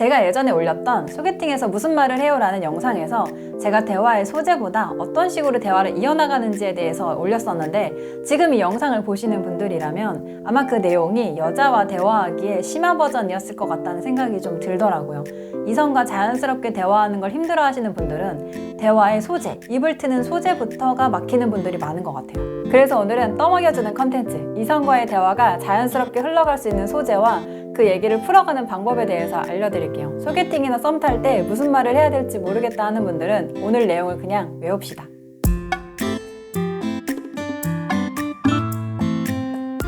제가 예전에 올렸던 소개팅에서 무슨 말을 해요? 라는 영상에서 제가 대화의 소재보다 어떤 식으로 대화를 이어나가는지에 대해서 올렸었는데 지금 이 영상을 보시는 분들이라면 아마 그 내용이 여자와 대화하기에 심화 버전이었을 것 같다는 생각이 좀 들더라고요. 이성과 자연스럽게 대화하는 걸 힘들어 하시는 분들은 대화의 소재, 입을 트는 소재부터가 막히는 분들이 많은 것 같아요. 그래서 오늘은 떠먹여주는 컨텐츠, 이성과의 대화가 자연스럽게 흘러갈 수 있는 소재와 그 얘기를 풀어가는 방법에 대해서 알려드릴게요. 소개팅이나 썸 탈 때 무슨 말을 해야 될지 모르겠다 하는 분들은 오늘 내용을 그냥 외웁시다.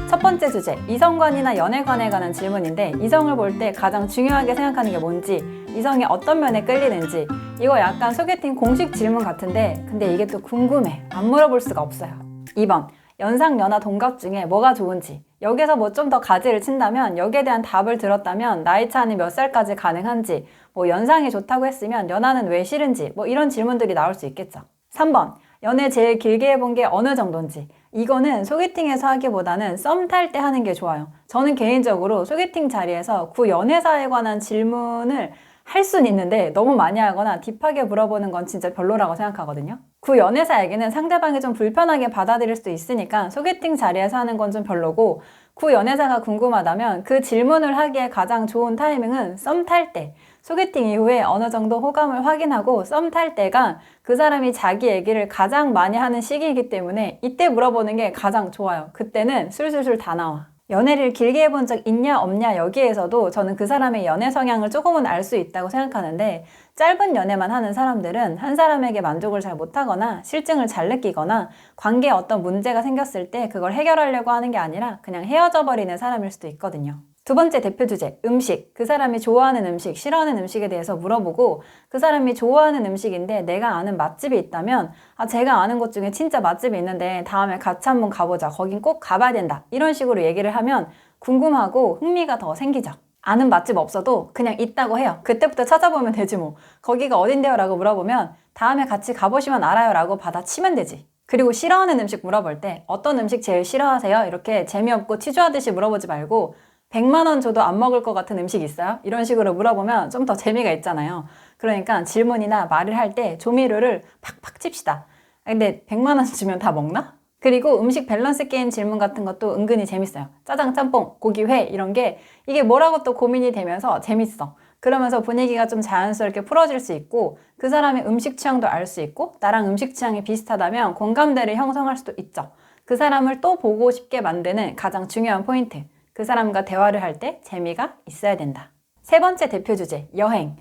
첫 번째 주제, 이성관이나 연애관에 관한 질문인데 이성을 볼 때 가장 중요하게 생각하는 게 뭔지, 이성이 어떤 면에 끌리는지. 이거 약간 소개팅 공식 질문 같은데 근데 이게 또 궁금해. 안 물어볼 수가 없어요. 2번, 연상, 연하, 동갑 중에 뭐가 좋은지. 여기서 뭐 좀 더 가지를 친다면 여기에 대한 답을 들었다면 나이 차는 몇 살까지 가능한지, 뭐 연상이 좋다고 했으면 연하는 왜 싫은지, 뭐 이런 질문들이 나올 수 있겠죠. 3번, 연애 제일 길게 해본 게 어느 정도인지. 이거는 소개팅에서 하기보다는 썸 탈 때 하는 게 좋아요. 저는 개인적으로 소개팅 자리에서 연애사에 관한 질문을 할 순 있는데 너무 많이 하거나 딥하게 물어보는 건 진짜 별로라고 생각하거든요. 연애사 얘기는 상대방이 좀 불편하게 받아들일 수도 있으니까 소개팅 자리에서 하는 건 좀 별로고, 연애사가 궁금하다면 그 질문을 하기에 가장 좋은 타이밍은 썸 탈 때. 소개팅 이후에 어느 정도 호감을 확인하고 썸 탈 때가 그 사람이 자기 얘기를 가장 많이 하는 시기이기 때문에 이때 물어보는 게 가장 좋아요. 그때는 술술술 다 나와. 연애를 길게 해본 적 있냐 없냐 여기에서도 저는 그 사람의 연애 성향을 조금은 알 수 있다고 생각하는데, 짧은 연애만 하는 사람들은 한 사람에게 만족을 잘 못하거나 실증을 잘 느끼거나 관계에 어떤 문제가 생겼을 때 그걸 해결하려고 하는 게 아니라 그냥 헤어져 버리는 사람일 수도 있거든요. 두 번째 대표 주제, 음식. 그 사람이 좋아하는 음식, 싫어하는 음식에 대해서 물어보고, 그 사람이 좋아하는 음식인데 내가 아는 맛집이 있다면 제가 아는 곳 중에 진짜 맛집이 있는데 다음에 같이 한번 가보자. 거긴 꼭 가봐야 된다. 이런 식으로 얘기를 하면 궁금하고 흥미가 더 생기죠. 아는 맛집 없어도 그냥 있다고 해요. 그때부터 찾아보면 되지 뭐. 거기가 어딘데요? 라고 물어보면 다음에 같이 가보시면 알아요 라고 받아치면 되지. 그리고 싫어하는 음식 물어볼 때 어떤 음식 제일 싫어하세요? 이렇게 재미없고 티주하듯이 물어보지 말고 100만 원 줘도 안 먹을 것 같은 음식 있어요? 이런 식으로 물어보면 좀 더 재미가 있잖아요. 그러니까 질문이나 말을 할 때 조미료를 팍팍 칩시다. 근데 100만 원 주면 다 먹나? 그리고 음식 밸런스 게임 질문 같은 것도 은근히 재밌어요. 짜장, 짬뽕, 고기, 회 이런 게 이게 뭐라고 또 고민이 되면서 재밌어. 그러면서 분위기가 좀 자연스럽게 풀어질 수 있고 그 사람의 음식 취향도 알 수 있고 나랑 음식 취향이 비슷하다면 공감대를 형성할 수도 있죠. 그 사람을 또 보고 싶게 만드는 가장 중요한 포인트. 그 사람과 대화를 할 때 재미가 있어야 된다. 세 번째 대표 주제, 여행.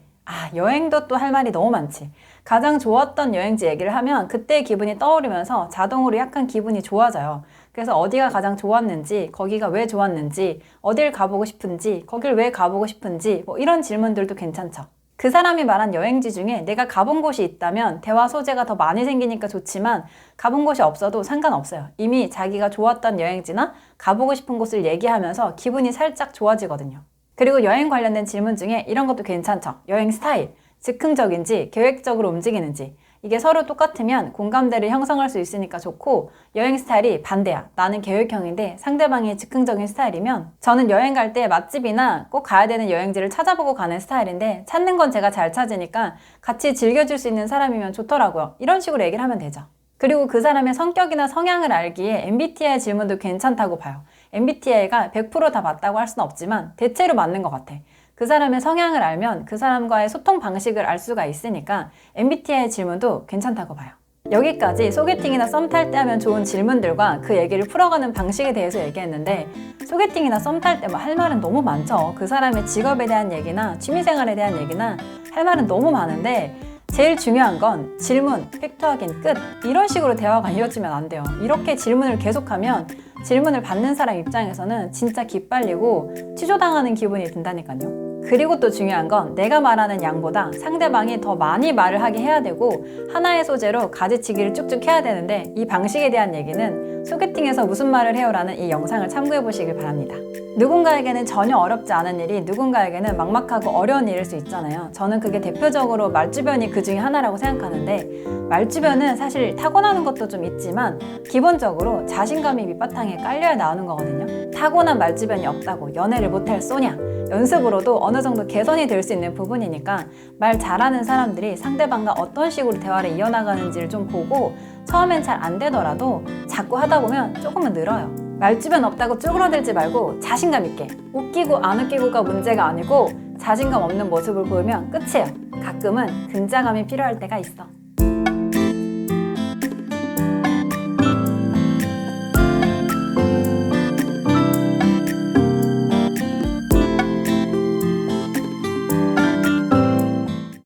여행도 또 할 말이 너무 많지. 가장 좋았던 여행지 얘기를 하면 그때의 기분이 떠오르면서 자동으로 약간 기분이 좋아져요. 그래서 어디가 가장 좋았는지, 거기가 왜 좋았는지, 어딜 가보고 싶은지, 거길 왜 가보고 싶은지, 뭐 이런 질문들도 괜찮죠. 그 사람이 말한 여행지 중에 내가 가본 곳이 있다면 대화 소재가 더 많이 생기니까 좋지만 가본 곳이 없어도 상관없어요. 이미 자기가 좋았던 여행지나 가보고 싶은 곳을 얘기하면서 기분이 살짝 좋아지거든요. 그리고 여행 관련된 질문 중에 이런 것도 괜찮죠. 여행 스타일, 즉흥적인지 계획적으로 움직이는지. 이게 서로 똑같으면 공감대를 형성할 수 있으니까 좋고, 여행 스타일이 반대야. 나는 계획형인데 상대방이 즉흥적인 스타일이면 저는 여행 갈 때 맛집이나 꼭 가야 되는 여행지를 찾아보고 가는 스타일인데 찾는 건 제가 잘 찾으니까 같이 즐겨줄 수 있는 사람이면 좋더라고요. 이런 식으로 얘기를 하면 되죠. 그리고 그 사람의 성격이나 성향을 알기에 MBTI 질문도 괜찮다고 봐요. MBTI가 100% 다 맞다고 할 수는 없지만 대체로 맞는 것 같아. 그 사람의 성향을 알면 그 사람과의 소통 방식을 알 수가 있으니까 MBTI 질문도 괜찮다고 봐요. 여기까지 소개팅이나 썸 탈 때 하면 좋은 질문들과 그 얘기를 풀어가는 방식에 대해서 얘기했는데, 소개팅이나 썸 탈 때 할 말은 너무 많죠. 그 사람의 직업에 대한 얘기나 취미생활에 대한 얘기나 할 말은 너무 많은데 제일 중요한 건 질문, 팩트 확인, 끝. 이런 식으로 대화가 이어지면 안 돼요. 이렇게 질문을 계속하면 질문을 받는 사람 입장에서는 진짜 기빨리고 취조당하는 기분이 든다니까요. 그리고 또 중요한 건 내가 말하는 양보다 상대방이 더 많이 말을 하게 해야 되고 하나의 소재로 가지치기를 쭉쭉 해야 되는데, 이 방식에 대한 얘기는 소개팅에서 무슨 말을 해요? 라는 이 영상을 참고해 보시길 바랍니다. 누군가에게는 전혀 어렵지 않은 일이 누군가에게는 막막하고 어려운 일일 수 있잖아요. 저는 그게 대표적으로 말주변이 그 중에 하나라고 생각하는데, 말주변은 사실 타고나는 것도 좀 있지만 기본적으로 자신감이 밑바탕에 깔려야 나오는 거거든요. 타고난 말주변이 없다고 연애를 못할 소냐? 연습으로도 어느 정도 개선이 될 수 있는 부분이니까 말 잘하는 사람들이 상대방과 어떤 식으로 대화를 이어나가는지를 좀 보고, 처음엔 잘 안 되더라도 자꾸 하다 보면 조금은 늘어요. 말주변 없다고 쭈그러들지 말고 자신감 있게, 웃기고 안 웃기고가 문제가 아니고 자신감 없는 모습을 보이면 끝이에요. 가끔은 등장감이 필요할 때가 있어.